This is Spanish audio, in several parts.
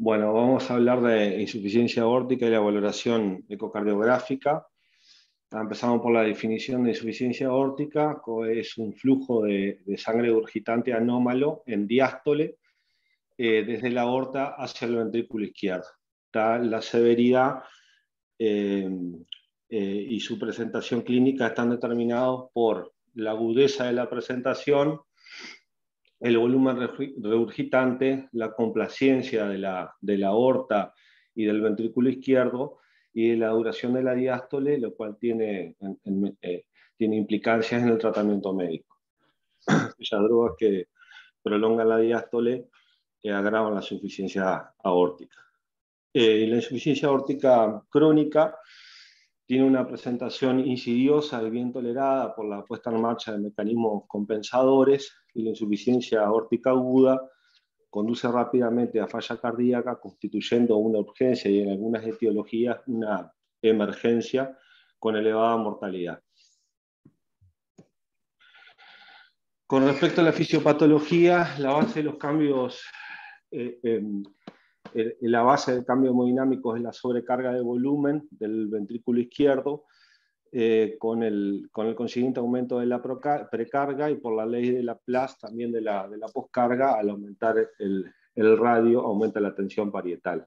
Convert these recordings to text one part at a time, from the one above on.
Bueno, vamos a hablar de insuficiencia aórtica y la valoración ecocardiográfica. Empezamos por la definición de insuficiencia aórtica, que es un flujo de sangre urgitante anómalo en diástole desde la aorta hacia el ventrículo izquierdo. La severidad y su presentación clínica están determinados por la agudeza de la presentación, el volumen regurgitante, la complacencia de la aorta y del ventrículo izquierdo, y la duración de la diástole, lo cual tiene implicancias en el tratamiento médico. Aquellas drogas que prolongan la diástole agravan la insuficiencia aórtica. La insuficiencia aórtica crónica tiene una presentación insidiosa y bien tolerada por la puesta en marcha de mecanismos compensadores, y la insuficiencia aórtica aguda conduce rápidamente a falla cardíaca, constituyendo una urgencia y en algunas etiologías una emergencia con elevada mortalidad. Con respecto a la fisiopatología, la base de los cambios, la base del cambio hemodinámico es la sobrecarga de volumen del ventrículo izquierdo, con el consiguiente aumento de la precarga, y por la ley de Laplace también de la poscarga. Al aumentar el radio aumenta la tensión parietal.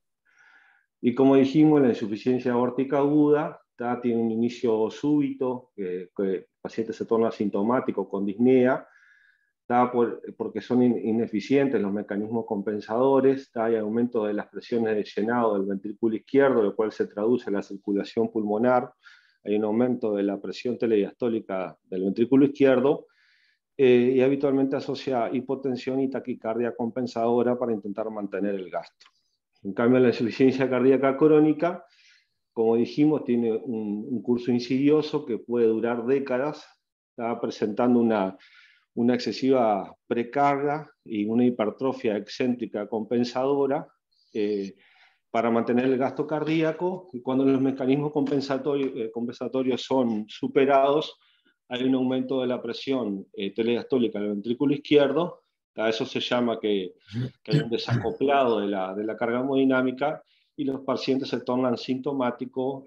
Y como dijimos, la insuficiencia aórtica aguda tiene un inicio súbito, que el paciente se torna asintomático con disnea, porque son ineficientes los mecanismos compensadores, hay aumento de las presiones de llenado del ventrículo izquierdo, lo cual se traduce en la circulación pulmonar. Hay un aumento de la presión telediastólica del ventrículo izquierdo, y habitualmente asocia hipotensión y taquicardia compensadora para intentar mantener el gasto. En cambio, la insuficiencia cardíaca crónica, como dijimos, tiene un curso insidioso que puede durar décadas, está presentando una excesiva precarga y una hipertrofia excéntrica compensadora para mantener el gasto cardíaco, y cuando los mecanismos compensatorios son superados, hay un aumento de la presión telediastólica del ventrículo izquierdo. A eso se llama que hay un desacoplado de la carga hemodinámica, y los pacientes se tornan sintomáticos,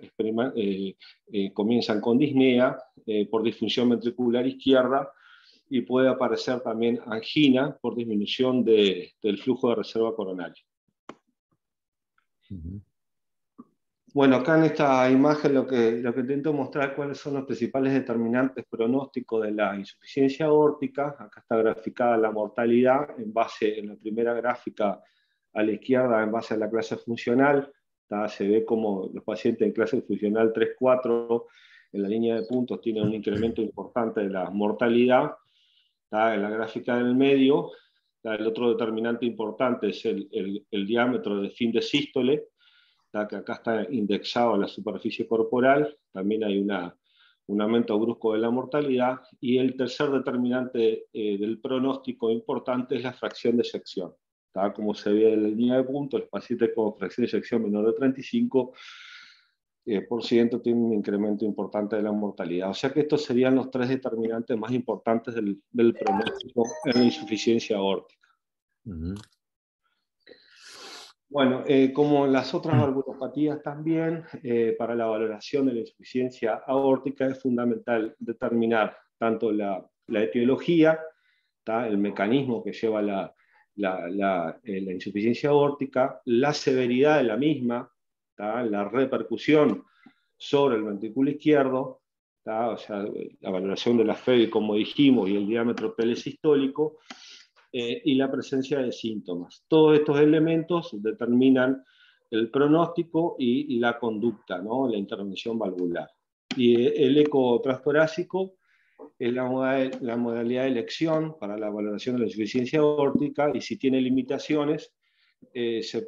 comienzan con disnea por disfunción ventricular izquierda, y puede aparecer también angina por disminución del flujo de reserva coronaria. Bueno, acá en esta imagen lo que intento mostrar cuáles son los principales determinantes pronósticos de la insuficiencia aórtica. Acá está graficada la mortalidad en la primera gráfica a la izquierda, en base a la clase funcional. Se ve como los pacientes en clase funcional 3-4, en la línea de puntos, tienen un incremento importante de la mortalidad. En la gráfica del medio, el otro determinante importante es el diámetro de fin de sístole, que acá está indexado a la superficie corporal. También hay un aumento brusco de la mortalidad. Y el tercer determinante del pronóstico importante es la fracción de eyección. Como se ve en la línea de puntos, los pacientes con fracción de eyección menor de 35% tiene un incremento importante de la mortalidad. O sea que estos serían los tres determinantes más importantes del pronóstico en la insuficiencia aórtica. Bueno, como en las otras valvulopatías también, para la valoración de la insuficiencia aórtica es fundamental determinar tanto la etiología, el mecanismo que lleva la insuficiencia aórtica, la severidad de la misma, la repercusión sobre el ventrículo izquierdo, o sea, la valoración de la FEB, como dijimos, y el diámetro telesistólico, y la presencia de síntomas. Todos estos elementos determinan el pronóstico y la conducta, ¿no? La intervención valvular. Y el eco transtorácico es la modalidad de elección para la valoración de la insuficiencia aórtica, y si tiene limitaciones,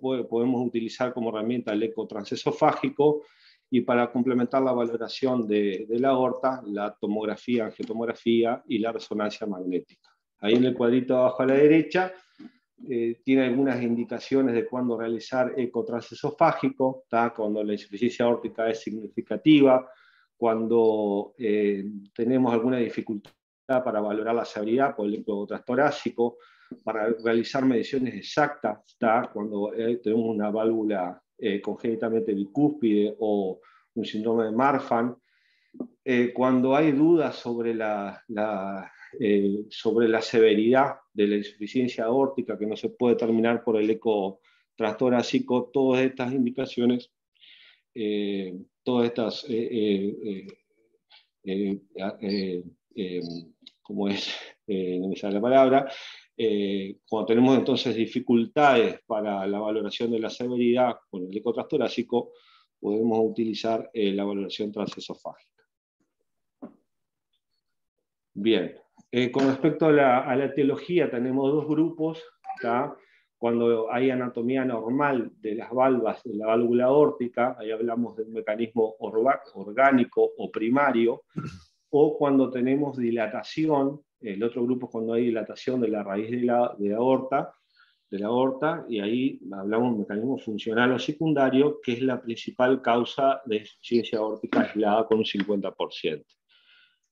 podemos utilizar como herramienta el eco transesofágico, y para complementar la valoración de la aorta, la tomografía, angiotomografía y la resonancia magnética. Ahí en el cuadrito abajo a la derecha tiene algunas indicaciones de cuándo realizar eco transesofágico, cuando la insuficiencia aórtica es significativa, cuando tenemos alguna dificultad para valorar la severidad por el eco transtorácico, para realizar mediciones exactas, cuando tenemos una válvula congénitamente bicúspide o un síndrome de Marfan, cuando hay dudas sobre sobre la severidad de la insuficiencia aórtica que no se puede determinar por el eco transtorácico, todas estas indicaciones, todas estas, ¿cómo es? No me sale la palabra. Cuando tenemos entonces dificultades para la valoración de la severidad con el eco transtorácico, podemos utilizar la valoración transesofágica. Bien, con respecto a la etiología, tenemos dos grupos, ¿tá? Cuando hay anatomía normal de las valvas de la válvula aórtica, ahí hablamos de un mecanismo orgánico o primario, o cuando tenemos dilatación, el otro grupo es cuando hay dilatación de la raíz de la aorta, y ahí hablamos de un mecanismo funcional o secundario, que es la principal causa de insuficiencia aórtica aislada con un 50%.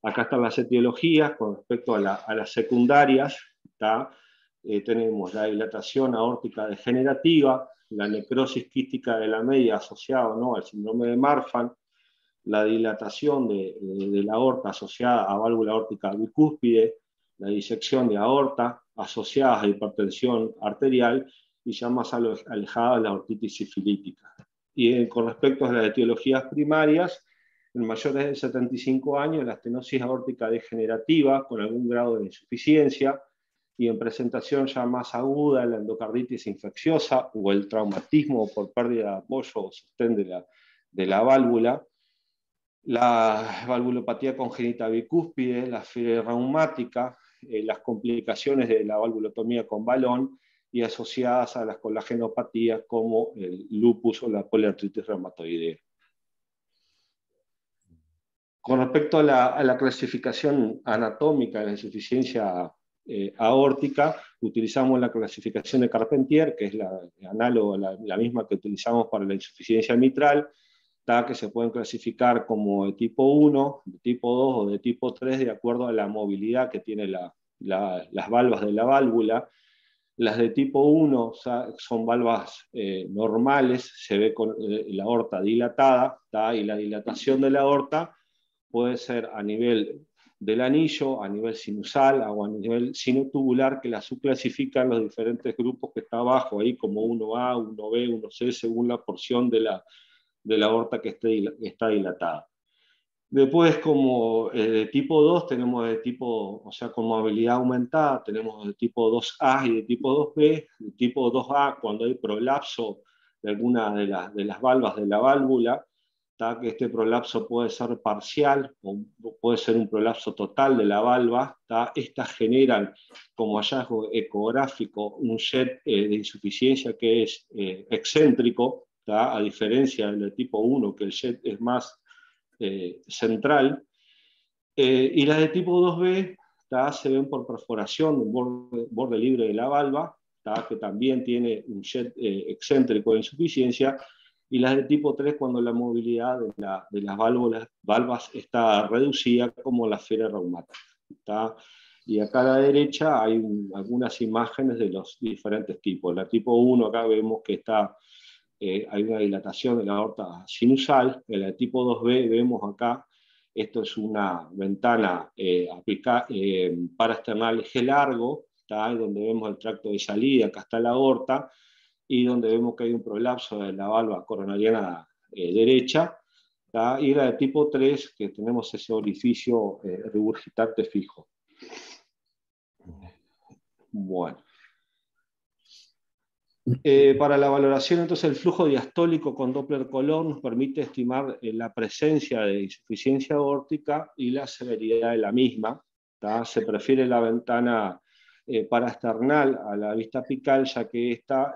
Acá están las etiologías con respecto a las secundarias. Tenemos la dilatación aórtica degenerativa, la necrosis quística de la media asociada, ¿no?, al síndrome de Marfan, la dilatación de la aorta asociada a válvula aórtica bicúspide, la disección de aorta asociada a hipertensión arterial, y ya más alejada la aortitis sifilítica. Y con respecto a las etiologías primarias, en mayores de 75 años, la estenosis aórtica degenerativa con algún grado de insuficiencia, y en presentación ya más aguda, la endocarditis infecciosa o el traumatismo por pérdida de apoyo o sostén de la válvula, la valvulopatía congénita bicúspide, la fiebre reumática, las complicaciones de la valvulotomía con balón y asociadas a las colagenopatías como el lupus o la poliartritis reumatoidea. Con respecto a la clasificación anatómica de la insuficiencia aórtica, utilizamos la clasificación de Carpentier, que es análoga, la misma que utilizamos para la insuficiencia mitral, que se pueden clasificar como de tipo 1, de tipo 2 o de tipo 3, de acuerdo a la movilidad que tiene las valvas de la válvula. Las de tipo 1 son valvas normales, se ve con la aorta dilatada, y la dilatación de la aorta puede ser a nivel del anillo, a nivel sinusal o a nivel sinotubular, que la subclasifican los diferentes grupos que está abajo, ahí como 1A, 1B, 1C, según la porción de la aorta que está dilatada. Después, como de tipo 2, tenemos de tipo, o sea, con movilidad aumentada, tenemos de tipo 2A y de tipo 2B. De tipo 2A, cuando hay prolapso de alguna de las valvas de la válvula, que este prolapso puede ser parcial o puede ser un prolapso total de la valva. Estas generan como hallazgo ecográfico un jet de insuficiencia que es excéntrico, a diferencia del de tipo 1, que el jet es más central. Y las de tipo 2B se ven por perforación de un borde libre de la valva, que también tiene un jet excéntrico de insuficiencia, y las de tipo 3 cuando la movilidad de las valvas está reducida, como la fiebre reumática. Y acá a la derecha hay algunas imágenes de los diferentes tipos. La tipo 1, acá vemos que hay una dilatación de la aorta sinusal. En la tipo 2B vemos acá, esto es una ventana paraesternal eje largo, donde vemos el tracto de salida, acá está la aorta, y donde vemos que hay un prolapso de la valva coronariana derecha, y la de tipo 3, que tenemos ese orificio regurgitante fijo. Bueno. Para la valoración, entonces, el flujo diastólico con Doppler color nos permite estimar la presencia de insuficiencia aórtica y la severidad de la misma. Se prefiere la ventana paraesternal a la vista apical, ya que esta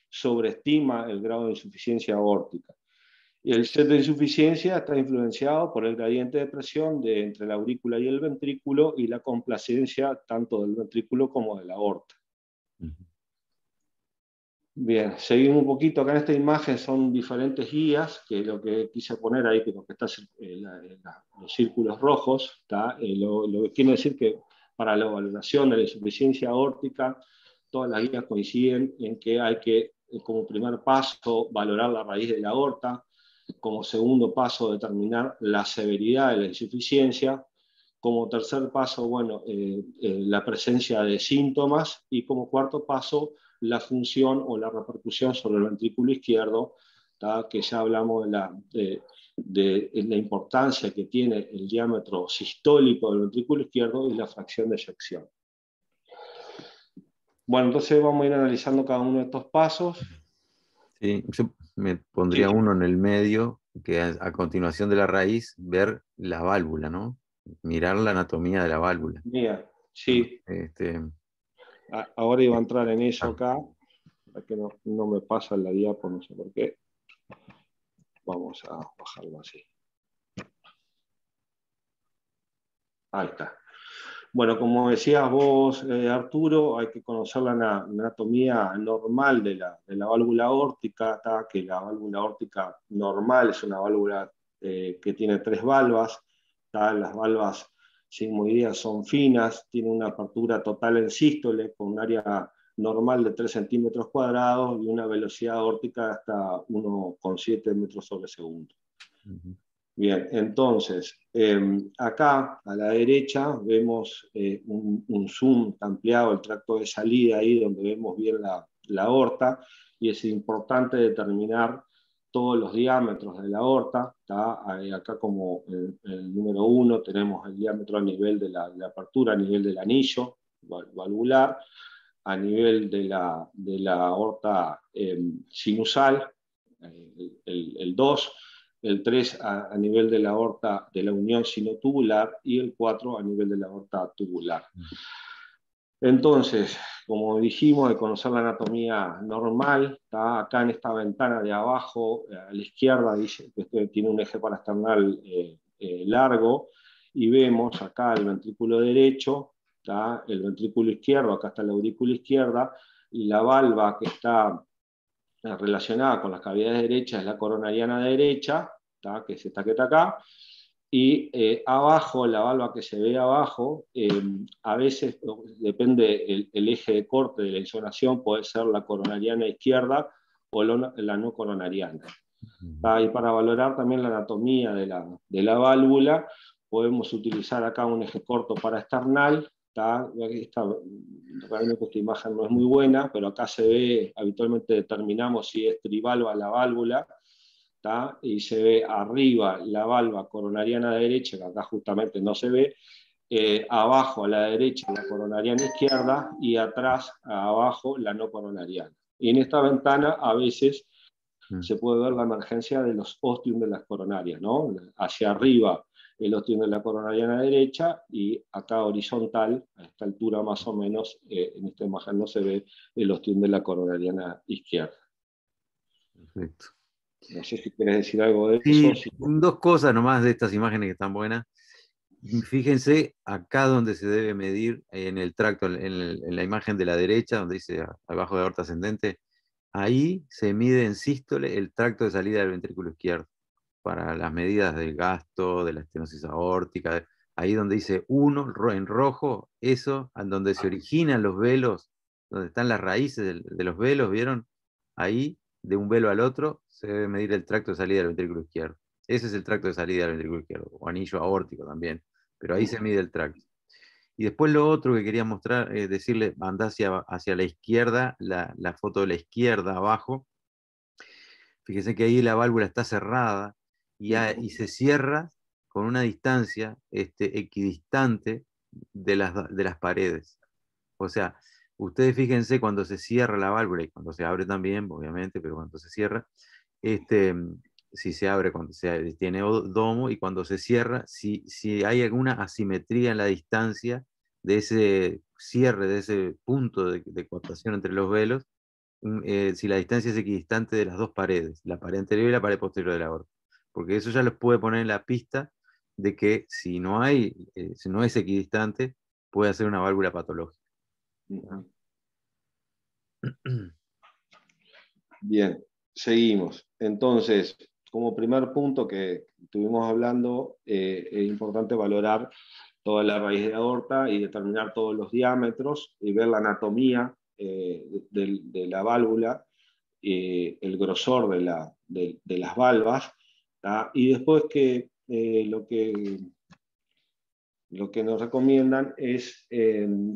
sobreestima el grado de insuficiencia aórtica. Y el set de insuficiencia está influenciado por el gradiente de presión entre la aurícula y el ventrículo, y la complacencia tanto del ventrículo como de la aorta. Bien, seguimos un poquito. Acá en esta imagen son diferentes guías, que lo que quise poner ahí, que lo que está los círculos rojos, lo que quiere decir que para la valoración de la insuficiencia aórtica, todas las guías coinciden en que hay que, como primer paso, valorar la raíz de la aorta, como segundo paso, determinar la severidad de la insuficiencia, como tercer paso, bueno, la presencia de síntomas, y como cuarto paso, la función o la repercusión sobre el ventrículo izquierdo, que ya hablamos de la importancia que tiene el diámetro sistólico del ventrículo izquierdo y la fracción de eyección. Bueno, entonces vamos a ir analizando cada uno de estos pasos. Sí, yo me pondría uno en el medio, que a continuación de la raíz, ver la válvula, ¿no? Mirar la anatomía de la válvula. Mira, ¿No? sí. Ahora iba a entrar en eso Ah, acá, para que no me pasa la diapo, no sé por qué. Vamos a bajarlo así. Ahí está. Bueno, como decías vos, Arturo, hay que conocer la anatomía normal de la válvula aórtica, que la válvula aórtica normal es una válvula que tiene 3 valvas. Las valvas sigmoideas son finas, tiene una apertura total en sístole con un área normal de 3 centímetros cuadrados y una velocidad aórtica de hasta 1,7 metros sobre segundo. Bien, entonces, acá a la derecha vemos un zoom ampliado, el tracto de salida ahí donde vemos bien la aorta, y es importante determinar todos los diámetros de la aorta. Acá como el número 1 tenemos el diámetro a nivel de la apertura, a nivel del anillo valvular, a nivel de la aorta sinusal, el 2, el 3 a nivel de la aorta de la unión sinotubular y el 4 a nivel de la aorta tubular. Entonces, como dijimos, de conocer la anatomía normal, acá en esta ventana de abajo, a la izquierda, dice que tiene un eje parasternal largo, y vemos acá el ventrículo derecho, el ventrículo izquierdo, acá está la aurícula izquierda, y la valva que está relacionada con las cavidades derechas es la coronariana derecha, que es esta que está acá, y abajo, la valva que se ve abajo, a veces depende el eje de corte de la insonación, puede ser la coronariana izquierda o la no coronariana. Y para valorar también la anatomía de la válvula, podemos utilizar acá un eje corto paraesternal. Realmente esta imagen no es muy buena, pero acá se ve, habitualmente determinamos si es trivalva la válvula, y se ve arriba la valva coronariana derecha, que acá justamente no se ve, abajo a la derecha la coronariana izquierda, y atrás abajo la no coronariana. Y en esta ventana a veces se puede ver la emergencia de los ostium de las coronarias, ¿no? Hacia arriba el ostium de la coronariana derecha, y acá horizontal, a esta altura más o menos, en esta imagen no se ve el ostium de la coronariana izquierda. perfecto. No sé si quieres decir algo de eso. Sí, dos cosas nomás de estas imágenes que están buenas. Fíjense acá donde se debe medir, en el tracto, en la imagen de la derecha, donde dice abajo de aorta ascendente, ahí se mide en sístole el tracto de salida del ventrículo izquierdo, para las medidas del gasto, de la estenosis aórtica. Ahí donde dice 1 en rojo, eso, en donde se originan los velos, donde están las raíces de los velos, ¿vieron? Ahí, de un velo al otro, se debe medir el tracto de salida del ventrículo izquierdo. Ese es el tracto de salida del ventrículo izquierdo, o anillo aórtico también, pero ahí se mide el tracto. Y después lo otro que quería mostrar, decirle, anda hacia la izquierda, la foto de la izquierda abajo. Fíjese que ahí la válvula está cerrada y se cierra con una distancia equidistante de las paredes. O sea, ustedes fíjense cuando se cierra la válvula, y cuando se abre también, obviamente, pero cuando se cierra, si se abre cuando tiene domo, y cuando se cierra, si hay alguna asimetría en la distancia de ese cierre, de ese punto de coaptación entre los velos, si la distancia es equidistante de las dos paredes, la pared anterior y la pared posterior de la aorta. Porque eso ya les puede poner en la pista de que si no es equidistante, puede ser una válvula patológica. ¿No? Bien, seguimos. Entonces, como primer punto que estuvimos hablando, es importante valorar toda la raíz de aorta y determinar todos los diámetros y ver la anatomía de la válvula, el grosor de las valvas, ¿tá? Y después lo que nos recomiendan es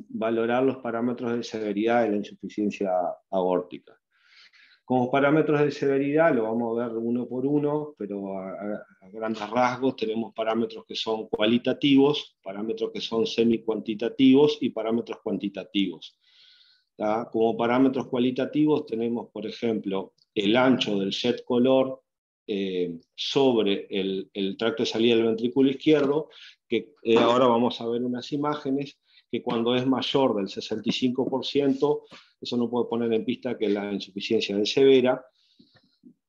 valorar los parámetros de severidad de la insuficiencia aórtica. Como parámetros de severidad lo vamos a ver uno por uno, pero a grandes rasgos tenemos parámetros que son cualitativos, parámetros que son semi-cuantitativos y parámetros cuantitativos. ¿Tá? Como parámetros cualitativos tenemos, por ejemplo, el ancho del jet color sobre el tracto de salida del ventrículo izquierdo, que ahora vamos a ver unas imágenes, que cuando es mayor del 65%, eso no puede poner en pista que la insuficiencia es severa.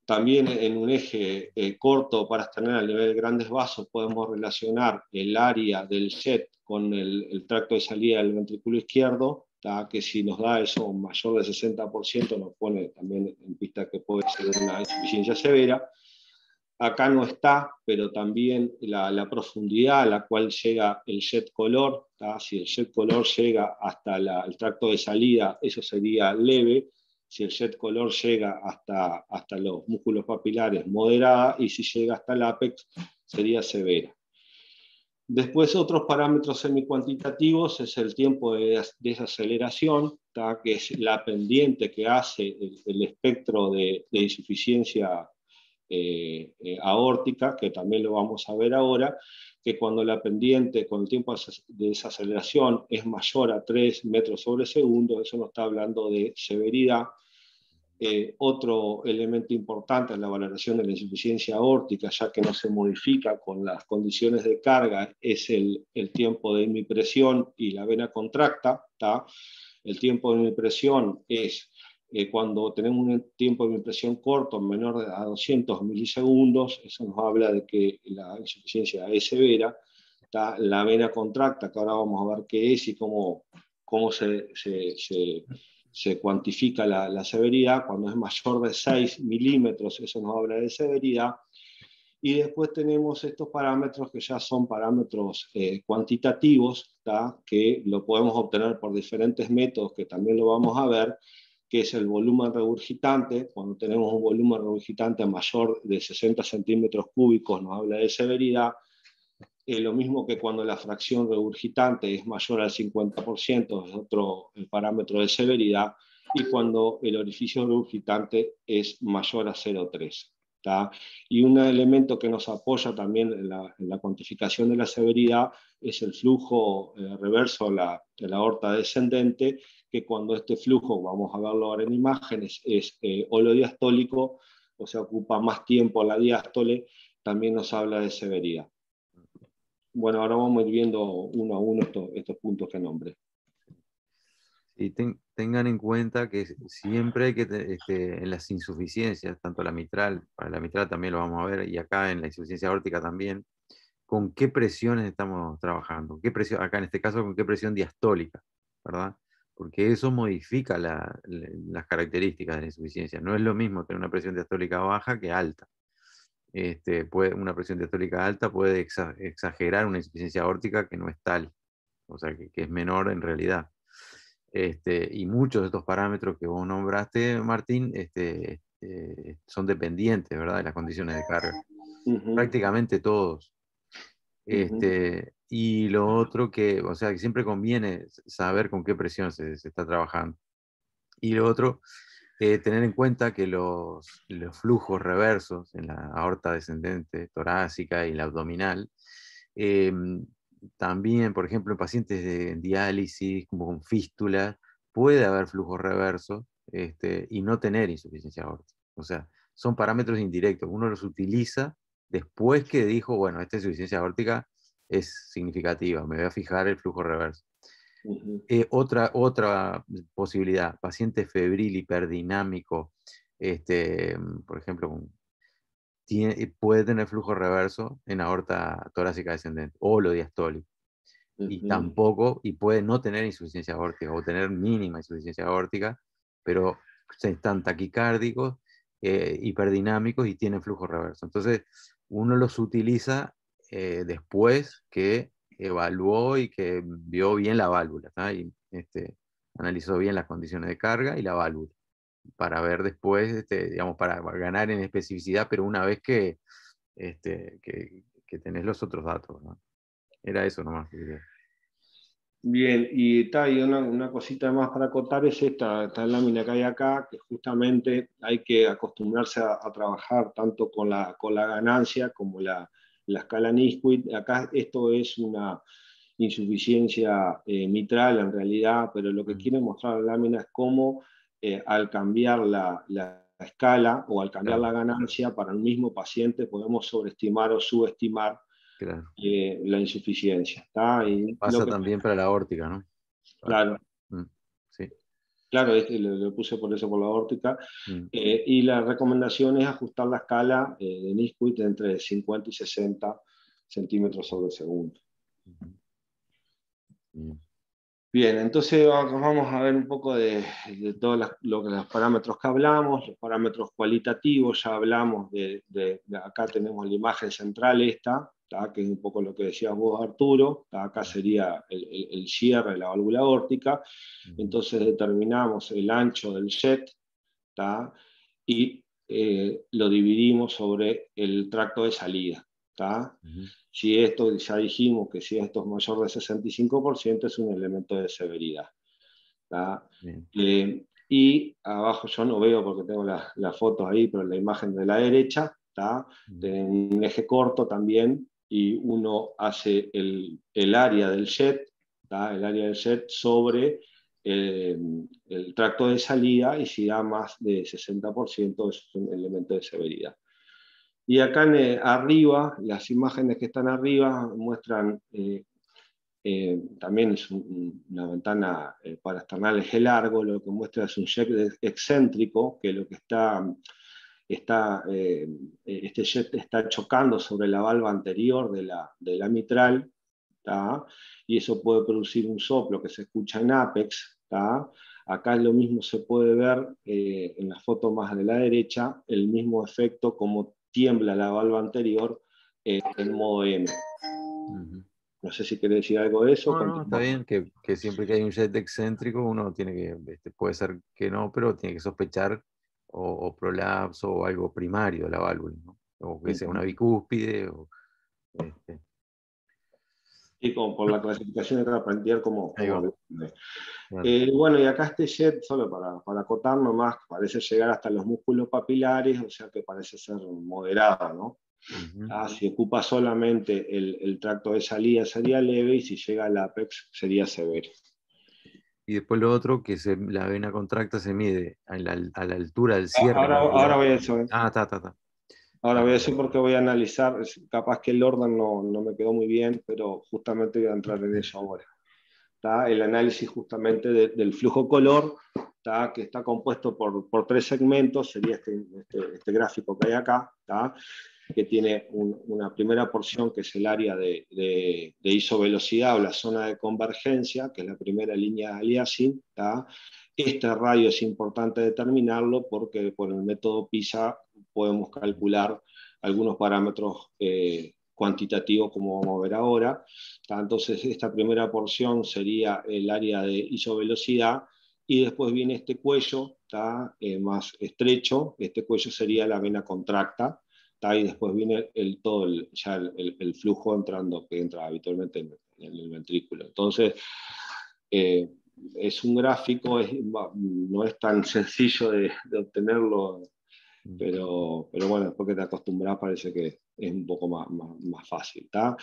También en un eje corto para tener al nivel de grandes vasos podemos relacionar el área del jet con el tracto de salida del ventrículo izquierdo, que si nos da eso mayor del 60% nos pone también en pista que puede ser una insuficiencia severa. Acá no está, pero también la profundidad a la cual llega el jet color, si el jet color llega hasta el tracto de salida, eso sería leve. Si el jet color llega hasta los músculos papilares, moderada, y si llega hasta el ápex, sería severa. Después, otros parámetros semicuantitativos es el tiempo de desaceleración, que es la pendiente que hace el espectro de insuficiencia aórtica, que también lo vamos a ver ahora, que cuando la pendiente con el tiempo de desaceleración es mayor a 3 metros sobre segundo, eso nos está hablando de severidad. Otro elemento importante en la valoración de la insuficiencia aórtica, ya que no se modifica con las condiciones de carga, es el tiempo de hemipresión y la vena contracta. El tiempo de hemipresión es cuando tenemos un tiempo de hemipresión corto, menor a 200 milisegundos, eso nos habla de que la insuficiencia es severa. La vena contracta, que ahora vamos a ver qué es y cómo se cuantifica la severidad. Cuando es mayor de 6 milímetros, eso nos habla de severidad. Y después tenemos estos parámetros que ya son parámetros cuantitativos, que lo podemos obtener por diferentes métodos, que también lo vamos a ver, que es el volumen regurgitante. Cuando tenemos un volumen regurgitante mayor de 60 centímetros cúbicos, nos habla de severidad. Lo mismo que cuando la fracción regurgitante es mayor al 50%, es otro parámetro de severidad, y cuando el orificio regurgitante es mayor a 0,3. Y un elemento que nos apoya también en la cuantificación de la severidad es el flujo reverso de la aorta descendente, que cuando este flujo, vamos a verlo ahora en imágenes, es holodiastólico, o sea, ocupa más tiempo la diástole, también nos habla de severidad. Bueno, ahora vamos a ir viendo uno a uno estos puntos que nombré. Y tengan en cuenta que siempre hay que, en las insuficiencias, tanto la mitral, para la mitral también lo vamos a ver, y acá en la insuficiencia aórtica también, con qué presiones estamos trabajando, qué presión, acá en este caso con qué presión diastólica, ¿verdad? Porque eso modifica las características de la insuficiencia. No es lo mismo tener una presión diastólica baja que alta. Una presión diastólica alta puede exagerar una insuficiencia aórtica que no es tal, o sea, que es menor en realidad. Y muchos de estos parámetros que vos nombraste, Martín, son dependientes, ¿verdad?, de las condiciones de carga. Prácticamente todos. Y lo otro o sea, que siempre conviene saber con qué presión se está trabajando. Y lo otro, tener en cuenta que los flujos reversos en la aorta descendente torácica y la abdominal, también, por ejemplo, en pacientes de diálisis, como con fístula, puede haber flujos reversos y no tener insuficiencia aórtica. O sea, son parámetros indirectos. Uno los utiliza después que dijo, bueno, esta insuficiencia aórtica es significativa, me voy a fijar el flujo reverso. Otra posibilidad, paciente febril hiperdinámico, por ejemplo, puede tener flujo reverso en aorta torácica descendente o lo diastólico. Y puede no tener insuficiencia aórtica o tener mínima insuficiencia aórtica, pero están taquicárdicos, hiperdinámicos y tienen flujo reverso. Entonces, uno los utiliza después que evaluó y que vio bien la válvula, ¿tá? Y analizó bien las condiciones de carga y la válvula, para ver después, digamos, para ganar en especificidad, pero una vez que tenés los otros datos, ¿no? Era eso nomás que quería. Bien, y una cosita más para acotar es esta lámina que hay acá, que justamente hay que acostumbrarse a trabajar tanto con la ganancia como la escala Nisquik. Acá esto es una insuficiencia mitral en realidad, pero lo que quiere mostrar la lámina es cómo al cambiar la escala o al cambiar Claro, la ganancia para el mismo paciente podemos sobreestimar o subestimar claro. la insuficiencia. ¿Está? Y lo Pasa que, también para la aórtica, ¿no? Claro. claro, Sí. claro, lo puse por eso por la óptica. Mm. Y la recomendación es ajustar la escala de Nisquik entre 50 y 60 centímetros sobre segundo. Bien. Bien, entonces vamos a ver un poco de todos los parámetros que hablamos, los parámetros cualitativos, ya hablamos de acá tenemos la imagen central esta, ¿tá? Que es un poco lo que decías vos, Arturo, ¿tá? Acá sería el cierre de la válvula aórtica, entonces determinamos el ancho del jet, ¿tá? Y lo dividimos sobre el tracto de salida, ¿tá? Si esto, ya dijimos que si esto es mayor de 65% es un elemento de severidad, ¿tá? Y abajo yo no veo porque tengo las fotos ahí, pero la imagen de la derecha, ¿tá? Tiene un eje corto también y uno hace el área del jet, ¿tá? El área del jet sobre el tracto de salida, y si da más de 60% es un elemento de severidad. Y acá arriba, las imágenes que están arriba muestran, también es una ventana para externar eje largo, lo que muestra es un jet excéntrico, que lo que este jet está chocando sobre la valva anterior de la mitral, ¿tá? Y eso puede producir un soplo que se escucha en apex, ¿tá? Acá lo mismo se puede ver en la foto más de la derecha, el mismo efecto como tiembla la valva anterior en modo M. No sé si querés decir algo de eso. No, no, está bien que siempre que hay un jet excéntrico uno tiene que, puede ser que no, pero tiene que sospechar o prolapso o algo primario de la válvula, ¿no? O que sea una bicúspide. Este, Y como por la clasificación de Carpentier ahí va. como Claro. bueno, y acá este jet, solo para acotar nomás, parece llegar hasta los músculos papilares, o sea que parece ser moderado, ¿no? Si ocupa solamente el tracto de salida sería leve, y si llega al apex sería severo. Y después lo otro, la vena contracta se mide a la altura del cierre de la Ahora válvula. voy a eso. Está. Ahora voy a decir porque voy a analizar, capaz que el orden no me quedó muy bien, pero justamente voy a entrar en eso ahora. ¿Tá? El análisis justamente del flujo color, ¿tá? Que está compuesto por tres segmentos, sería este gráfico que hay acá, ¿tá? Que tiene una primera porción que es el área de isovelocidad o la zona de convergencia, que es la primera línea de aliasing, ¿tá? Este radio es importante determinarlo porque por el método PISA podemos calcular algunos parámetros cuantitativos, como vamos a ver ahora. Entonces, esta primera porción sería el área de isovelocidad, y después viene este cuello, más estrecho. Este cuello sería la vena contracta, y después viene todo el flujo entrando, que entra habitualmente en el ventrículo. Entonces, es un gráfico, no es tan sencillo de obtenerlo, pero bueno, después que te acostumbras parece que es un poco más fácil. ¿Tá?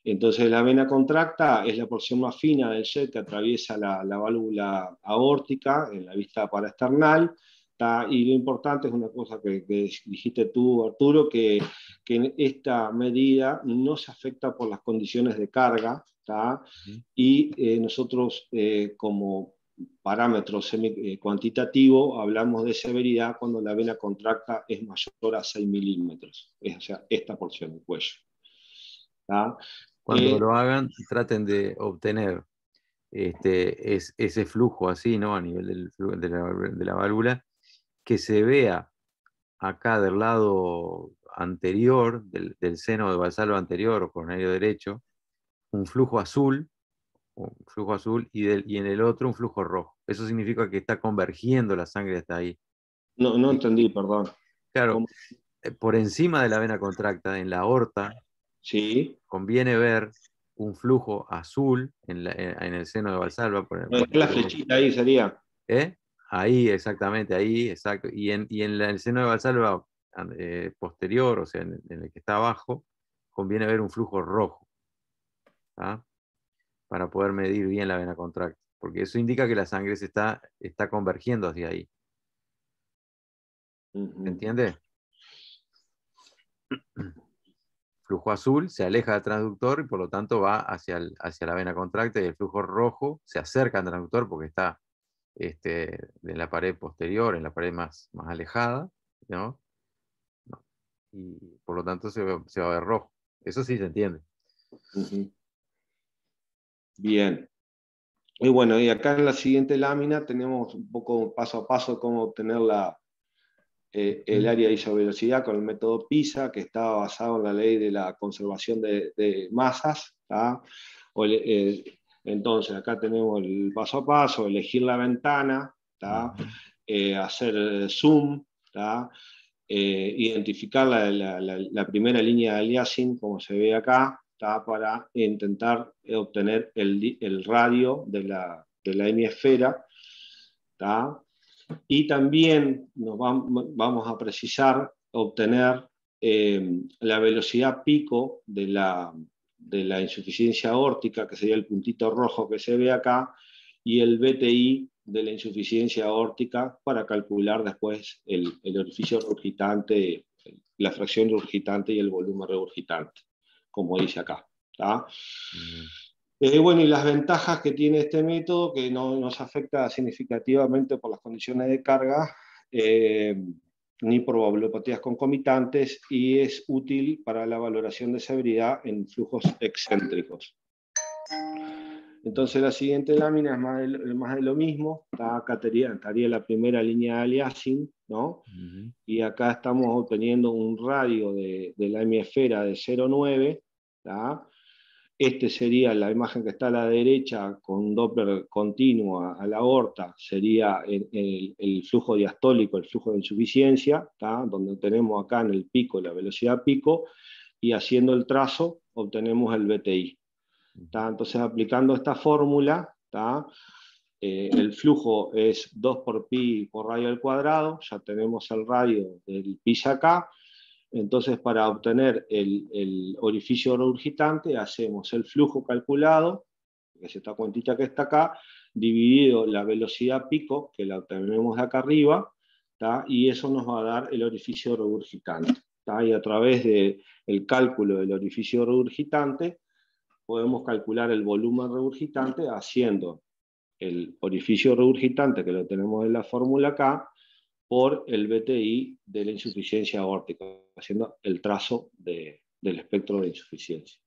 Entonces la vena contracta es la porción más fina del jet que atraviesa la válvula aórtica en la vista paraesternal. ¿Tá? Y lo importante es una cosa que dijiste tú, Arturo, que en esta medida no se afecta por las condiciones de carga. ¿Tá? Y nosotros como parámetro cuantitativo hablamos de severidad cuando la vena contracta es mayor a 6 milímetros, o sea, esta porción del cuello. ¿Tá? Cuando lo hagan, traten de obtener ese flujo así, ¿no? A nivel de la válvula, que se vea acá del lado anterior, del seno de valsalva anterior o coronario derecho, un flujo azul, y en el otro un flujo rojo. Eso significa que está convergiendo la sangre hasta ahí. No, no entendí, perdón. Claro, ¿Cómo? por encima de la vena contracta, en la aorta, Sí. conviene ver un flujo azul en el seno de Valsalva. Está la flechita ahí sería. ¿Eh? Ahí, exactamente, ahí, exacto. Y en el seno de Valsalva posterior, o sea, en el que está abajo, conviene ver un flujo rojo, ¿ah? Para poder medir bien la vena contracta, porque eso indica que la sangre está convergiendo hacia ahí. ¿Se entiende? Flujo azul se aleja del transductor y por lo tanto va hacia la vena contracta, y el flujo rojo se acerca al transductor porque está en la pared posterior, en la pared más alejada, ¿no? Y por lo tanto se va a ver rojo. Eso sí se entiende. Bien. Y bueno, y acá en la siguiente lámina tenemos un poco paso a paso cómo obtener el área de isovelocidad con el método PISA, que está basado en la ley de la conservación de masas. Entonces, acá tenemos el paso a paso: elegir la ventana, hacer zoom, identificar la primera línea de aliasing, como se ve acá, para intentar obtener el radio de la hemisfera. Y también vamos a precisar obtener la velocidad pico de la insuficiencia aórtica, que sería el puntito rojo que se ve acá, y el BTI de la insuficiencia aórtica, para calcular después el orificio regurgitante, la fracción regurgitante y el volumen regurgitante, como dice acá. Bueno, y las ventajas que tiene este método, que no nos afecta significativamente por las condiciones de carga, ni por valvulopatías concomitantes, y es útil para la valoración de severidad en flujos excéntricos. Entonces la siguiente lámina es más de lo mismo. Acá estaría la primera línea de aliasing, ¿no? Y acá estamos obteniendo un radio de la hemisfera de 0,9. Este sería la imagen que está a la derecha, con Doppler continuo a la aorta, sería el flujo diastólico, el flujo de insuficiencia, donde tenemos acá en el pico la velocidad pico, y haciendo el trazo obtenemos el BTI. Entonces, aplicando esta fórmula, el flujo es 2 por pi por radio al cuadrado, ya tenemos el radio del PISA acá. Entonces, para obtener el orificio regurgitante, hacemos el flujo calculado, que es esta cuentita que está acá, dividido la velocidad pico, que la obtenemos de acá arriba, y eso nos va a dar el orificio regurgitante. Y a través del cálculo del orificio regurgitante, podemos calcular el volumen regurgitante haciendo el orificio regurgitante, que lo tenemos en la fórmula acá, por el BTI de la insuficiencia aórtica, haciendo el trazo del espectro de insuficiencia.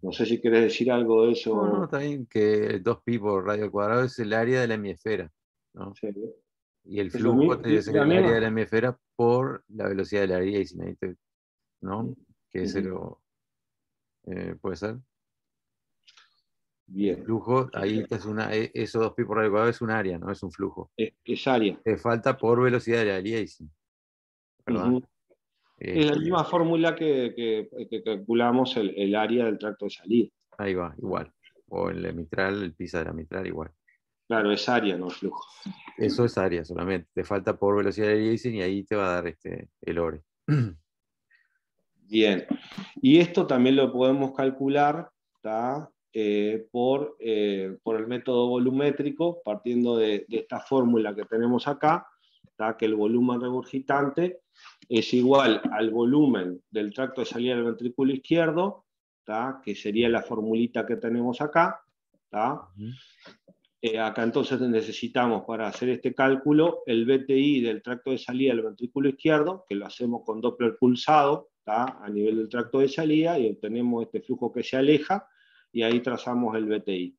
No sé si querés decir algo de eso. No, está bien que 2pi por radio al cuadrado es el área de la hemisfera, ¿no? Sí. Y el flujo debe ser el área de la hemisfera por la velocidad de la aliasing, ¿no? Que es puede ser. Bien. El flujo, ahí eso 2pi por radio al cuadrado es un área, no es un flujo. Es área. Te falta por velocidad de la aliasing, ¿verdad? Es la misma fórmula que calculamos el área del tracto de salida. Ahí va, igual. O el mitral, el PISA de la mitral, igual. Claro, es área, no es flujo. Eso es área solamente. Te falta por velocidad de aliasing y ahí te va a dar el ORE. Bien. Y esto también lo podemos calcular por el método volumétrico, partiendo de esta fórmula que tenemos acá, que el volumen regurgitante es igual al volumen del tracto de salida del ventrículo izquierdo, que sería la formulita que tenemos acá. Acá entonces necesitamos, para hacer este cálculo, el BTI del tracto de salida del ventrículo izquierdo, que lo hacemos con Doppler pulsado, a nivel del tracto de salida, y obtenemos este flujo que se aleja, y ahí trazamos el BTI.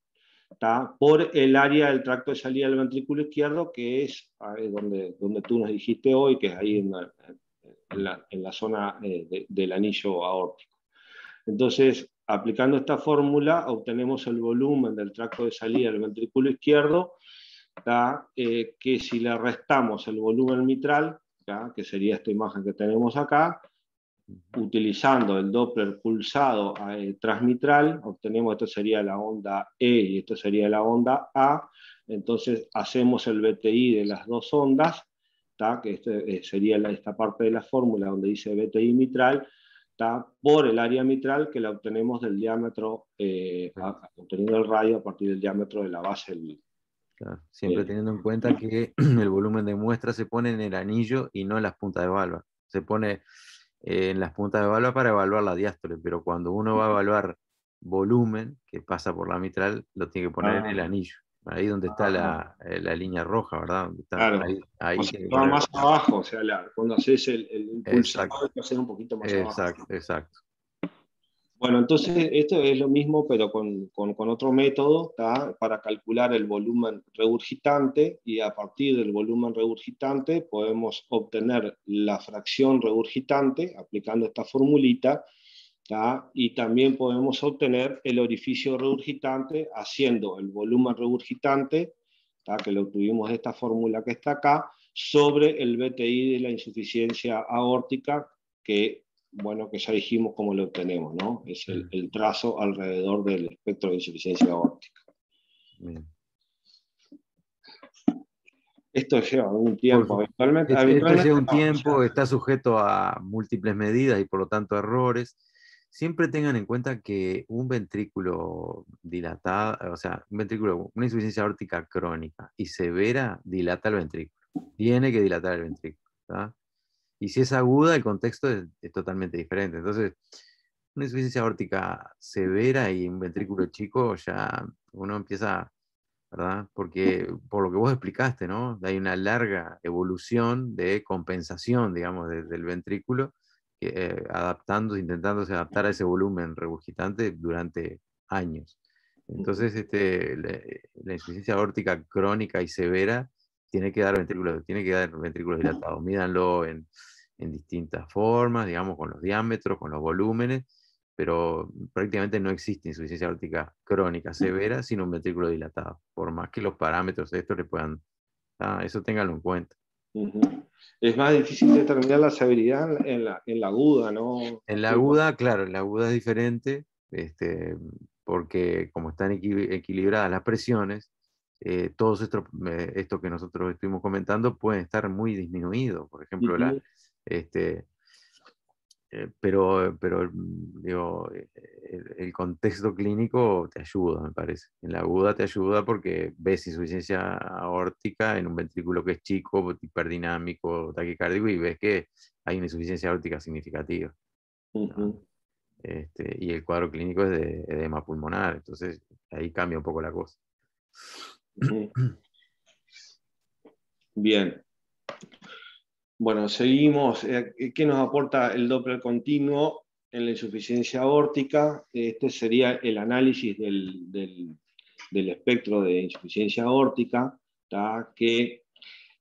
Por el área del tracto de salida del ventrículo izquierdo, que es donde tú nos dijiste hoy, que es ahí en la zona del anillo aórtico. Entonces, aplicando esta fórmula obtenemos el volumen del tracto de salida del ventrículo izquierdo, que si le restamos el volumen mitral, que sería esta imagen que tenemos acá, utilizando el Doppler pulsado transmitral, obtenemos, esto sería la onda E y esto sería la onda A, entonces hacemos el BTI de las dos ondas, que sería esta parte de la fórmula donde dice BTI mitral, por el área mitral que la obtenemos del diámetro, obteniendo el radio a partir del diámetro de la base del... Claro, siempre teniendo en cuenta que el volumen de muestra se pone en el anillo y no en las puntas de valva. Se pone en las puntas de valva para evaluar la diástole, pero cuando uno va a evaluar volumen, que pasa por la mitral, lo tiene que poner en el anillo. Ahí donde está la línea roja, ¿verdad? Donde está, Claro. ahí O sea, tiene que va poner. más abajo, o sea, cuando haces el pulsador, hay que hacer un poquito más abajo. Exacto. Bueno, entonces esto es lo mismo, pero con otro método, para calcular el volumen regurgitante, y a partir del volumen regurgitante podemos obtener la fracción regurgitante aplicando esta formulita, y también podemos obtener el orificio regurgitante haciendo el volumen regurgitante, que lo obtuvimos de esta fórmula que está acá, sobre el BTI de la insuficiencia aórtica, que ya dijimos cómo lo obtenemos, ¿no? Es el trazo alrededor del espectro de insuficiencia aórtica. Bien. Esto lleva algún tiempo, habitualmente esto lleva un tiempo, está sujeto a múltiples medidas y por lo tanto errores. Siempre tengan en cuenta que un ventrículo dilatado, o sea, una insuficiencia aórtica crónica y severa dilata el ventrículo. Tiene que dilatar el ventrículo, ¿tá? Y si es aguda, el contexto es totalmente diferente. Entonces, una insuficiencia aórtica severa y un ventrículo chico, ya uno empieza, ¿verdad? Porque por lo que vos explicaste, ¿no? Hay una larga evolución de compensación, digamos, del ventrículo, intentándose adaptar a ese volumen regurgitante durante años. Entonces, la insuficiencia aórtica crónica y severa tiene que dar ventrículos dilatados. Mídanlo en distintas formas, digamos, con los diámetros, con los volúmenes, pero prácticamente no existe insuficiencia aórtica crónica severa sin un ventrículo dilatado, por más que los parámetros de estos le puedan... eso ténganlo en cuenta. Es más difícil determinar la severidad en la aguda, ¿no? En la aguda, claro, en la aguda es diferente, porque como están equilibradas las presiones, todos esto que nosotros estuvimos comentando pueden estar muy disminuidos. Por ejemplo, pero digo, el contexto clínico te ayuda, me parece. En la aguda te ayuda porque ves insuficiencia aórtica en un ventrículo que es chico, hiperdinámico, taquicárdico, y ves que hay una insuficiencia aórtica significativa. ¿No? Y el cuadro clínico es de edema pulmonar, entonces ahí cambia un poco la cosa. Bien. Bueno, seguimos. ¿Qué nos aporta el Doppler continuo en la insuficiencia aórtica? Este sería el análisis del espectro de insuficiencia aórtica, que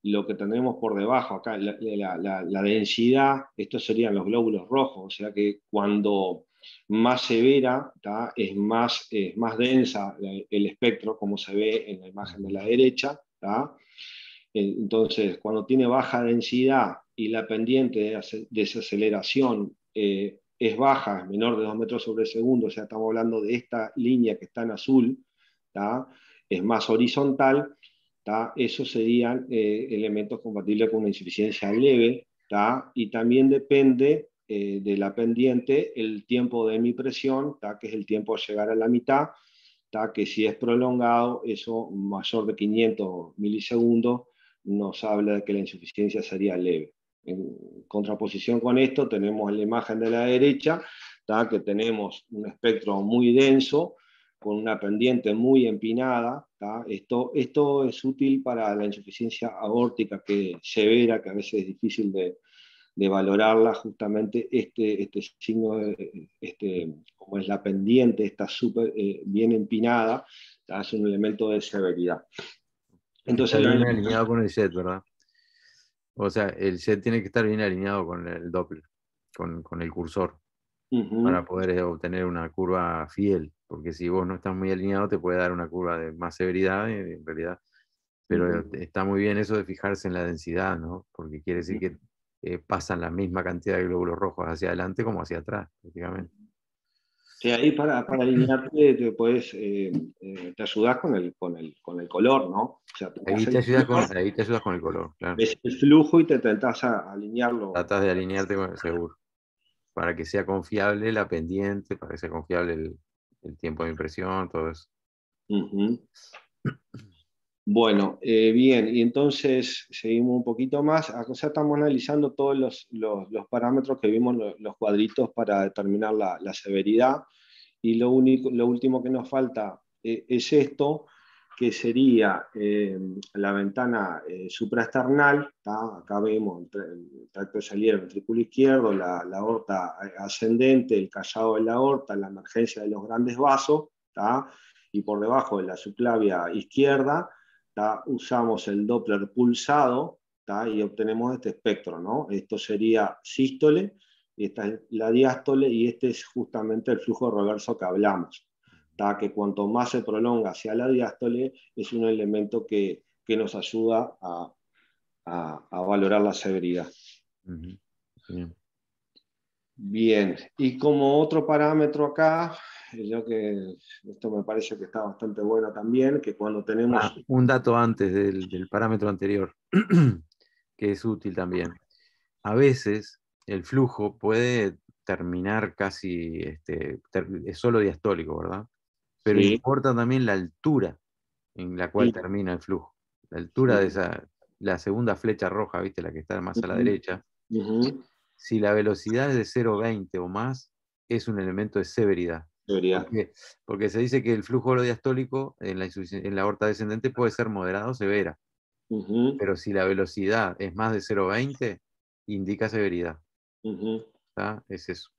lo que tenemos por debajo acá, la densidad, estos serían los glóbulos rojos, o sea que cuando más severa, es más densa el espectro, como se ve en la imagen de la derecha. Entonces, cuando tiene baja densidad y la pendiente de desaceleración es baja, es menor de 2 metros sobre segundo, o sea, estamos hablando de esta línea que está en azul, es más horizontal, esos serían elementos compatibles con una insuficiencia leve, y también depende de la pendiente el tiempo de hemipresión, que es el tiempo de llegar a la mitad, que si es prolongado, eso mayor de 500 milisegundos, nos habla de que la insuficiencia sería leve. En contraposición con esto, tenemos en la imagen de la derecha, que tenemos un espectro muy denso, con una pendiente muy empinada. Esto es útil para la insuficiencia aórtica severa, que a veces es difícil de valorarla, justamente este signo, como es la pendiente, está súper bien empinada, es un elemento de severidad. Entonces, está bien alineado con el jet, ¿verdad? O sea, el jet tiene que estar bien alineado con el Doppler, con el cursor. para poder obtener una curva fiel, porque si vos no estás muy alineado te puede dar una curva de más severidad en realidad, pero está muy bien eso de fijarse en la densidad, ¿no? Porque quiere decir que pasan la misma cantidad de glóbulos rojos hacia adelante como hacia atrás, prácticamente. Que ahí para alinearte te ayudas con el color, ¿no? O sea, Ahí te ayudas con el color, claro. ves el flujo y te tentás a alinearlo. Tratas de alinearte seguro, para que sea confiable la pendiente, para que sea confiable el tiempo de impresión, todo eso. Bueno, bien, y entonces seguimos un poquito más. Acá ya estamos analizando todos los parámetros que vimos, los cuadritos para determinar la severidad. Y lo último que nos falta es esto, que sería la ventana supraesternal. Acá vemos el tracto de salida del ventrículo izquierdo, la aorta ascendente, el callado de la aorta, la emergencia de los grandes vasos, y por debajo de la subclavia izquierda usamos el Doppler pulsado y obtenemos este espectro, ¿no? Esto sería sístole, y esta es la diástole, y este es justamente el flujo reverso que hablamos, que cuanto más se prolonga hacia la diástole, es un elemento que nos ayuda a valorar la severidad. Bien. Bien, y como otro parámetro acá, que esto me parece que está bastante bueno también, que cuando tenemos... Un dato antes del parámetro anterior, que es útil también. A veces el flujo puede terminar casi, es solo diastólico, ¿verdad? Pero Sí, importa también la altura en la cual sí. termina el flujo. La altura de la segunda flecha roja, ¿viste? La que está más a la derecha. Si la velocidad es de 0,20 o más, es un elemento de severidad. Severidad. ¿Por qué? Porque se dice que el flujo diastólico en la aorta descendente puede ser moderado o severa. Pero si la velocidad es más de 0,20, indica severidad. Es eso.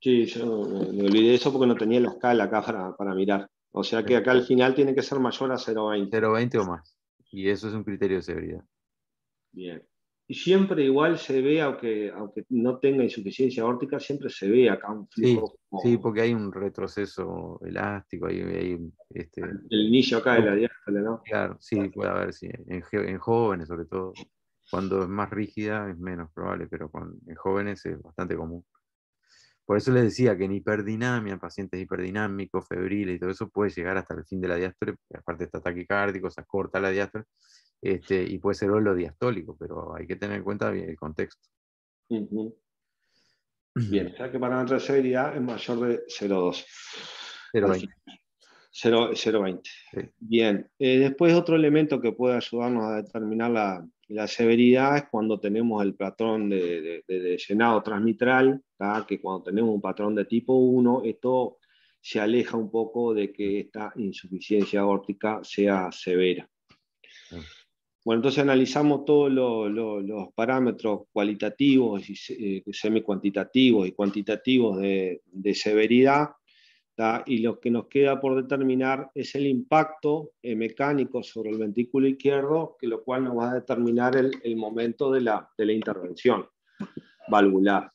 Sí, yo me olvidé de eso porque no tenía la escala acá para mirar. O sea que acá al final tiene que ser mayor a 0,20. 0,20 o más. Y eso es un criterio de severidad. Bien. Y siempre igual se ve, aunque no tenga insuficiencia aórtica, siempre se ve acá un Sí, flujo sí, como porque hay un retroceso elástico, el inicio acá de la diástole, ¿no? claro, sí, puede haber, sí. En jóvenes sobre todo. Cuando es más rígida es menos probable, pero en jóvenes es bastante común. Por eso les decía que en hiperdinamia, en pacientes hiperdinámicos, febriles y todo eso, puede llegar hasta el fin de la diástole, aparte está taquicárdico, se acorta la diástole, y puede ser lo diastólico, pero hay que tener en cuenta bien el contexto. Bien, o sea que el parámetro de severidad es mayor de 0,2. 0,20. 0,20. Sí. Bien, después otro elemento que puede ayudarnos a determinar la severidad es cuando tenemos el patrón de llenado transmitral, que cuando tenemos un patrón de tipo 1, esto se aleja un poco de que esta insuficiencia aórtica sea severa. Bueno, entonces analizamos todos los parámetros cualitativos y semi-cuantitativos y cuantitativos de severidad. Y lo que nos queda por determinar es el impacto mecánico sobre el ventrículo izquierdo, que lo cual nos va a determinar el momento de la intervención valvular.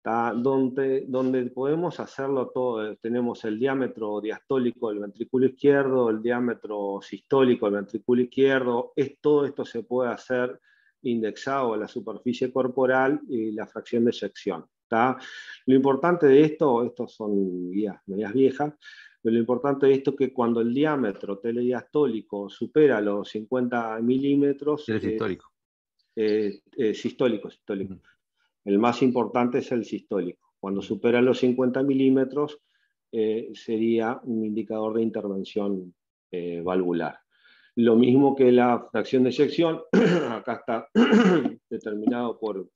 Donde podemos hacerlo todo, tenemos el diámetro diastólico del ventrículo izquierdo, el diámetro sistólico del ventrículo izquierdo, todo esto se puede hacer indexado a la superficie corporal y la fracción de eyección. Lo importante de estos son guías medias viejas, pero lo importante de esto es que cuando el diámetro telediastólico supera los 50 milímetros, Es histórico. sistólico. El más importante es el sistólico. Cuando supera los 50 milímetros, sería un indicador de intervención valvular. Lo mismo que la fracción de eyección, acá está determinado por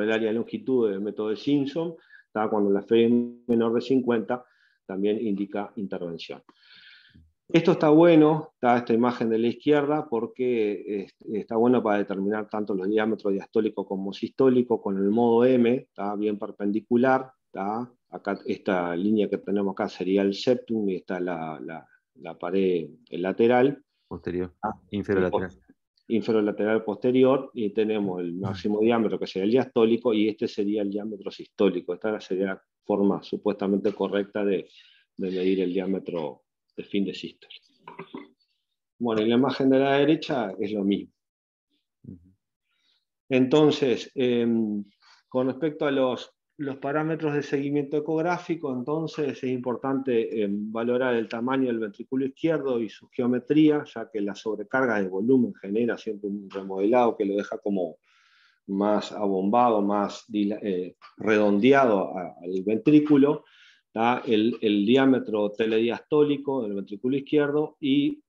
el área de longitud del método de Simpson, cuando la F es menor de 50, también indica intervención. Esto está bueno, esta imagen de la izquierda, porque está bueno para determinar tanto los diámetros diastólicos como sistólicos con el modo M, está bien perpendicular. Acá, esta línea que tenemos acá sería el septum y está la pared lateral. Posterior, inferolateral. inferolateral posterior, y tenemos el máximo diámetro, que sería el diastólico, y este sería el diámetro sistólico. Esta sería la forma supuestamente correcta de medir el diámetro de fin de sístole. Bueno, y la imagen de la derecha es lo mismo. Entonces, con respecto a los parámetros de seguimiento ecográfico, entonces es importante valorar el tamaño del ventrículo izquierdo y su geometría, ya que la sobrecarga de volumen genera siempre un remodelado que lo deja como más abombado, más redondeado al ventrículo. El diámetro telediastólico del ventrículo izquierdo, y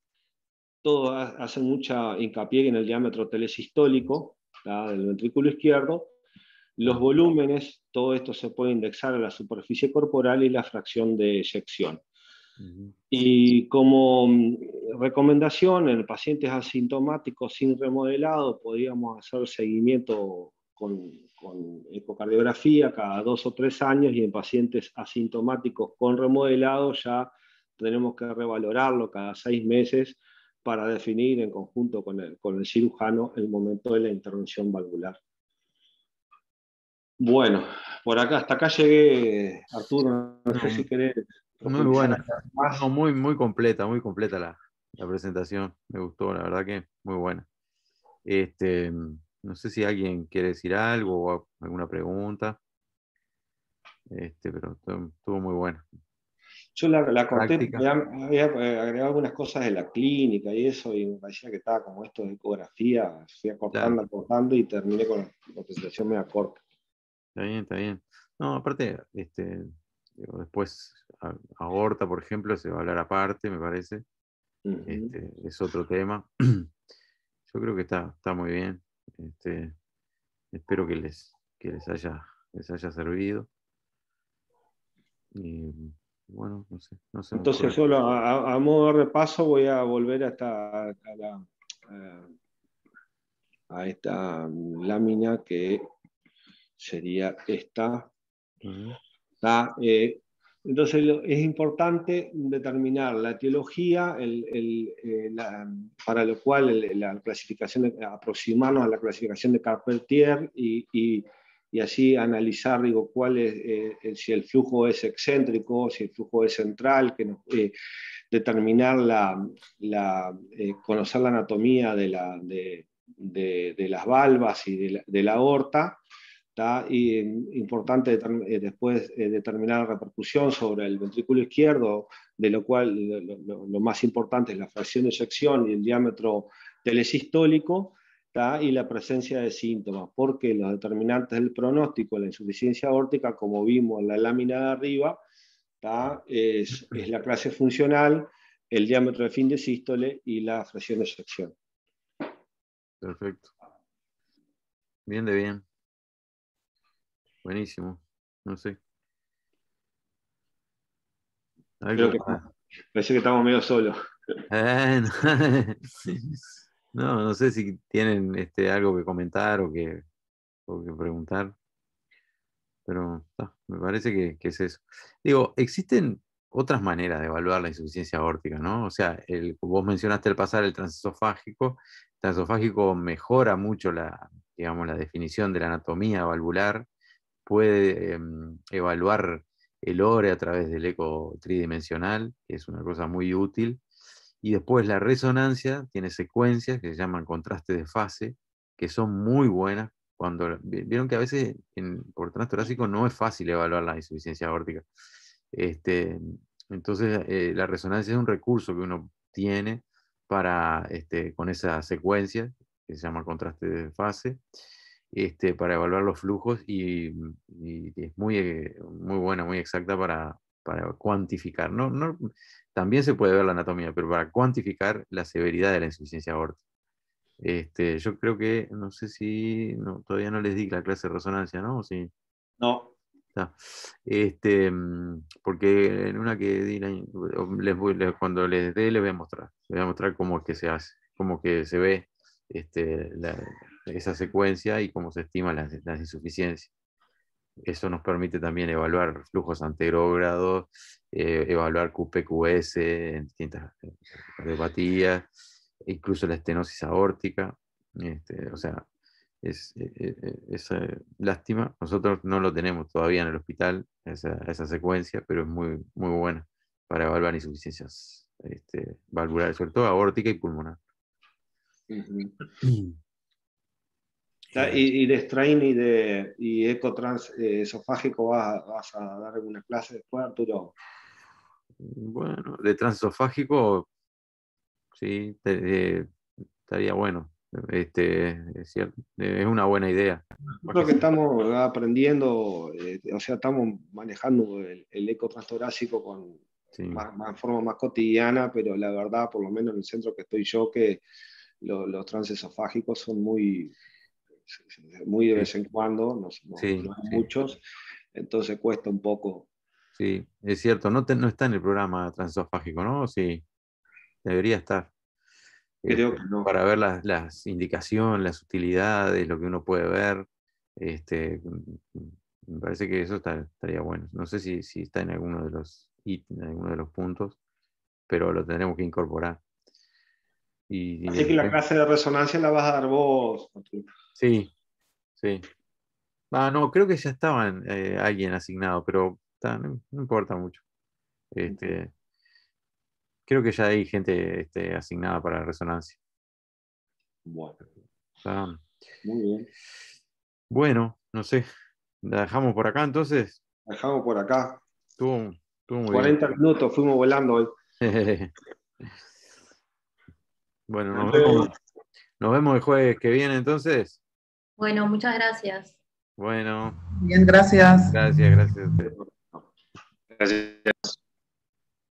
todo hace mucha hincapié en el diámetro telesistólico del ventrículo izquierdo. Los volúmenes, todo esto se puede indexar a la superficie corporal y la fracción de eyección. Y como recomendación, en pacientes asintomáticos sin remodelado, podríamos hacer seguimiento con ecocardiografía cada 2 o 3 años, y en pacientes asintomáticos con remodelado ya tenemos que revalorarlo cada 6 meses para definir en conjunto con el cirujano el momento de la intervención valvular. Bueno, por acá, hasta acá llegué, Arturo, no sé si querés muy profundizar buena, más. no, muy completa la presentación, me gustó, la verdad que muy buena. No sé si alguien quiere decir algo o alguna pregunta, pero estuvo muy buena. Yo la corté Práctica. porque había agregado algunas cosas de la clínica y eso, y me parecía que estaba como esto de ecografía, fui acortando, Claro, acortando, y terminé con la presentación media corta. está bien, está bien. No, aparte, digo, después aorta, por ejemplo, se va a hablar aparte, me parece. Es otro tema. Yo creo que está muy bien. Espero que les haya servido. Y bueno, no se me Entonces, ocurre. solo a modo de repaso voy a volver a esta lámina, que sería esta. Entonces es importante determinar la etiología, para lo cual la clasificación, aproximarnos a la clasificación de Carpentier, y así analizar, digo, cuál es, si el flujo es excéntrico, si el flujo es central, determinar conocer la anatomía de las valvas y de la aorta. Y importante después determinar la repercusión sobre el ventrículo izquierdo, de lo cual lo más importante es la fracción de eyección y el diámetro telesistólico, y la presencia de síntomas, porque los determinantes del pronóstico, la insuficiencia aórtica, como vimos en la lámina de arriba, es la clase funcional, el diámetro de fin de sístole y la fracción de eyección. Perfecto. Bien de bien. Buenísimo. No sé. Creo que parece que estamos medio solos. No, no sé si tienen algo que comentar o que preguntar, pero me parece que es eso. Digo, existen otras maneras de evaluar la insuficiencia aórtica, ¿no? O sea, vos mencionaste el pasar el transesofágico. El transesofágico mejora mucho digamos, la definición de la anatomía valvular, puede evaluar el ORE a través del eco tridimensional, que es una cosa muy útil. Y después la resonancia tiene secuencias que se llaman contrastes de fase, que son muy buenas. Vieron que a veces por transtorácico no es fácil evaluar la insuficiencia aórtica. Entonces, la resonancia es un recurso que uno tiene con esa secuencia, que se llama contraste de fase, para evaluar los flujos, y es muy buena, muy exacta para cuantificar. También se puede ver la anatomía, pero para cuantificar la severidad de la insuficiencia aórtica. Yo creo que, no sé si, todavía no les di la clase de resonancia, ¿no? ¿O sí? No. Está. Porque en una que di, cuando les dé, les voy a mostrar. Les voy a mostrar cómo es que se hace, cómo que se ve esa secuencia y cómo se estiman las insuficiencias. Eso nos permite también evaluar flujos anterógrados, evaluar QPQS en distintas cardiopatías, incluso la estenosis aórtica. O sea, es lástima. Nosotros no lo tenemos todavía en el hospital, esa secuencia, pero es muy, muy buena para evaluar insuficiencias valvulares, sobre todo aórtica y pulmonar. Y de strain y ecotrans esofágico vas a dar alguna clase después, Arturo. Bueno, de transesofágico, sí, estaría bueno. Es cierto, es una buena idea. Creo que estamos aprendiendo, o sea, estamos manejando el eco transtorácico con Sí. más forma más cotidiana, pero la verdad, por lo menos en el centro que estoy yo, que los transesofágicos son muy de vez en cuando, no hay muchos, entonces cuesta un poco. Sí, es cierto, no está en el programa transesofágico, ¿no? Sí, debería estar. Creo que no. Para ver las indicaciones, las utilidades, lo que uno puede ver. Me parece que eso estaría bueno. No sé si está en alguno en alguno de los puntos, pero lo tendremos que incorporar. Así que la clase de resonancia la vas a dar vos, Arturo. Sí, sí. No, creo que ya estaba alguien asignado, pero no importa mucho. Creo que ya hay gente asignada para la resonancia. Bueno. Ah, Muy bien. bueno, no sé. ¿La dejamos por acá entonces? La dejamos por acá. Estuvo muy 40 bien. minutos, fuimos volando hoy. Bueno, nos vemos el jueves que viene entonces. Bueno, muchas gracias. Bueno. Bien, gracias. Gracias a usted. Gracias.